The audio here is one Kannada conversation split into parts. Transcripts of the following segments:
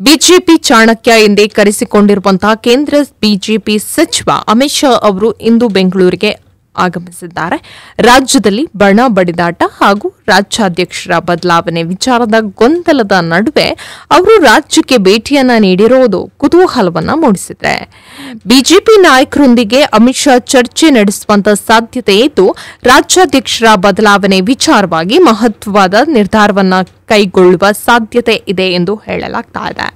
ಬಿಜೆಪಿ ಚಾಣಕ್ಯ ಎಂದೇ ಕರೆಸಿಕೊಂಡಿರುವಂತಹ ಕೇಂದ್ರ ಬಿಜೆಪಿ ಸಚಿವ ಅಮಿತ್ ಶಾ ಅವರು ಇಂದು ಬೆಂಗಳೂರಿಗೆ ಆಗಮಿಸಿದ್ದಾರೆ. ರಾಜ್ಯದಲ್ಲಿ ಬಣ ಬಡಿದಾಟ ಹಾಗೂ ರಾಜ್ಯಾಧ್ಯಕ್ಷರ ಬದಲಾವಣೆ ವಿಚಾರದ ಗೊಂದಲದ ನಡುವೆ ಅವರು ರಾಜ್ಯಕ್ಕೆ ಭೇಟಿಯನ್ನ ನೀಡಿರುವುದು ಕುತೂಹಲವನ್ನ ಮೂಡಿಸಿದೆ. ಬಿಜೆಪಿ ನಾಯಕರೊಂದಿಗೆ ಅಮಿತ್ ಶಾ ಚರ್ಚೆ ನಡೆಸುವಂತ ಸಾಧ್ಯತೆ ಇದ್ದು, ರಾಜ್ಯಾಧ್ಯಕ್ಷರ ಬದಲಾವಣೆ ವಿಚಾರವಾಗಿ ಮಹತ್ವದ ನಿರ್ಧಾರವನ್ನ ಕೈಗೊಳ್ಳುವ ಸಾಧ್ಯತೆ ಇದೆ ಎಂದು ಹೇಳಲಾಗ್ತಾ ಇದೆ.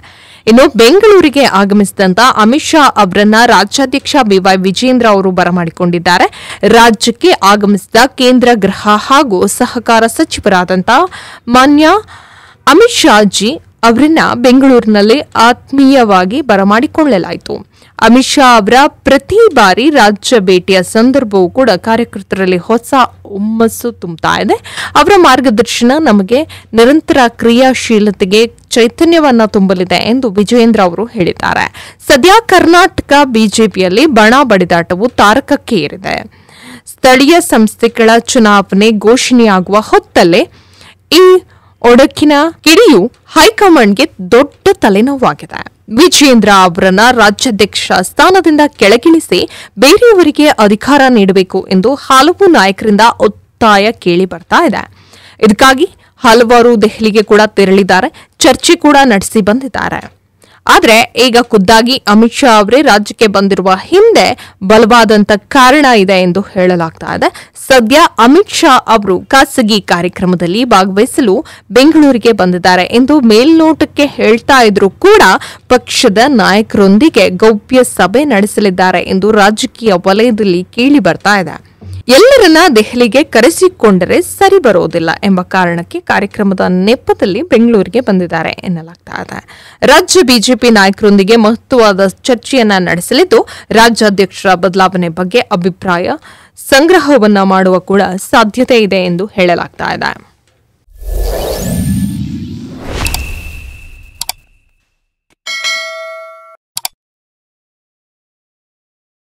ಇನ್ನು ಬೆಂಗಳೂರಿಗೆ ಆಗಮಿಸಿದಂತ ಅಮಿತ್ ಶಾ ಅವರನ್ನ ರಾಜ್ಯಾಧ್ಯಕ್ಷ ಬಿವೈ ವಿಜೇಂದ್ರ ಅವರು ಬರಮಾಡಿಕೊಂಡಿದ್ದಾರೆ. ರಾಜ್ಯಕ್ಕೆ ಆಗಮಿಸಿದ ಕೇಂದ್ರ ಗೃಹ ಹಾಗೂ ಸಹಕಾರ ಸಚಿವರಾದಂತಹ ಮಾನ್ಯ ಅಮಿತ್ ಶಾ ಜಿ ಅವರನ್ನ ಬೆಂಗಳೂರಿನಲ್ಲಿ ಆತ್ಮೀಯವಾಗಿ ಬರಮಾಡಿಕೊಳ್ಳಲಾಯಿತು. ಅಮಿತ್ ಶಾ ಅವರ ಪ್ರತಿ ಬಾರಿ ರಾಜ್ಯ ಭೇಟಿಯ ಸಂದರ್ಭವೂ ಕೂಡ ಕಾರ್ಯಕರ್ತರಲ್ಲಿ ಹೊಸ ಹುಮ್ಮಸ್ಸು ತುಂಬುತ್ತಾ ಇದೆ. ಅವರ ಮಾರ್ಗದರ್ಶನ ನಮಗೆ ನಿರಂತರ ಕ್ರಿಯಾಶೀಲತೆಗೆ ಚೈತನ್ಯವನ್ನ ತುಂಬಲಿದೆ ಎಂದು ವಿಜಯೇಂದ್ರ ಅವರು ಹೇಳಿದ್ದಾರೆ. ಸದ್ಯ ಕರ್ನಾಟಕ ಬಿಜೆಪಿಯಲ್ಲಿ ಬಣ ಬಡಿದಾಟವು ತಾರಕಕ್ಕೆ ಏರಿದೆ. ಸ್ಥಳೀಯ ಸಂಸ್ಥೆಗಳ ಚುನಾವಣೆ ಘೋಷಣೆಯಾಗುವ ಹೊತ್ತಲ್ಲೇ ಈ ಒಡಕಿನ ಕಿಡಿಯು ಹೈಕಮಾಂಡ್ಗೆ ದೊಡ್ಡ ತಲೆನೋವಾಗಿದೆ. ವಿಜೇಂದ್ರ ಅವರನ್ನ ರಾಜ್ಯಾಧ್ಯಕ್ಷ ಸ್ಥಾನದಿಂದ ಕೆಳಗಿಳಿಸಿ ಬೇರೆಯವರಿಗೆ ಅಧಿಕಾರ ನೀಡಬೇಕು ಎಂದು ಹಲವು ನಾಯಕರಿಂದ ಒತ್ತಾಯ ಕೇಳಿ ಬರ್ತಾ ಇದೆ. ಇದಕ್ಕಾಗಿ ಹಲವಾರು ದೆಹಲಿಗೆ ಕೂಡ ತೆರಳಿದ್ದಾರೆ, ಚರ್ಚೆ ಕೂಡ ನಡೆಸಿ ಬಂದಿದ್ದಾರೆ. ಆದರೆ ಈಗ ಖುದ್ದಾಗಿ ಅಮಿತ್ ಶಾ ಅವರೇ ರಾಜ್ಯಕ್ಕೆ ಬಂದಿರುವ ಹಿಂದೆ ಬಲವಾದಂತ ಕಾರಣ ಇದೆ ಎಂದು ಹೇಳಲಾಗ್ತಾ ಇದೆ. ಸದ್ಯ ಅಮಿತ್ ಶಾ ಅವರು ಖಾಸಗಿ ಕಾರ್ಯಕ್ರಮದಲ್ಲಿ ಭಾಗವಹಿಸಲು ಬೆಂಗಳೂರಿಗೆ ಬಂದಿದ್ದಾರೆ ಎಂದು ಮೇಲ್ನೋಟಕ್ಕೆ ಹೇಳ್ತಾ ಇದ್ರು ಕೂಡ ಪಕ್ಷದ ನಾಯಕರೊಂದಿಗೆ ಗೌಪ್ಯ ಸಭೆ ನಡೆಸಲಿದ್ದಾರೆ ಎಂದು ರಾಜಕೀಯ ವಲಯದಲ್ಲಿ ಕೇಳಿ ಬರ್ತಾ ಇದೆ. ಎಲ್ಲರನ್ನ ದೆಹಲಿಗೆ ಕರೆಸಿಕೊಂಡರೆ ಸರಿ ಬರೋದಿಲ್ಲ ಎಂಬ ಕಾರಣಕ್ಕೆ ಕಾರ್ಯಕ್ರಮದ ನೆಪದಲ್ಲಿ ಬೆಂಗಳೂರಿಗೆ ಬಂದಿದ್ದಾರೆ ಎನ್ನಲಾಗ್ತಾ ಇದೆ. ರಾಜ್ಯ ಬಿಜೆಪಿ ನಾಯಕರೊಂದಿಗೆ ಮಹತ್ವದ ಚರ್ಚೆಯನ್ನ ನಡೆಸಲಿದ್ದು, ರಾಜ್ಯಾಧ್ಯಕ್ಷರ ಬದಲಾವಣೆ ಬಗ್ಗೆ ಅಭಿಪ್ರಾಯ ಸಂಗ್ರಹವನ್ನ ಮಾಡುವ ಕೂಡ ಸಾಧ್ಯತೆ ಇದೆ ಎಂದು ಹೇಳಲಾಗ್ತಾ ಇದೆ.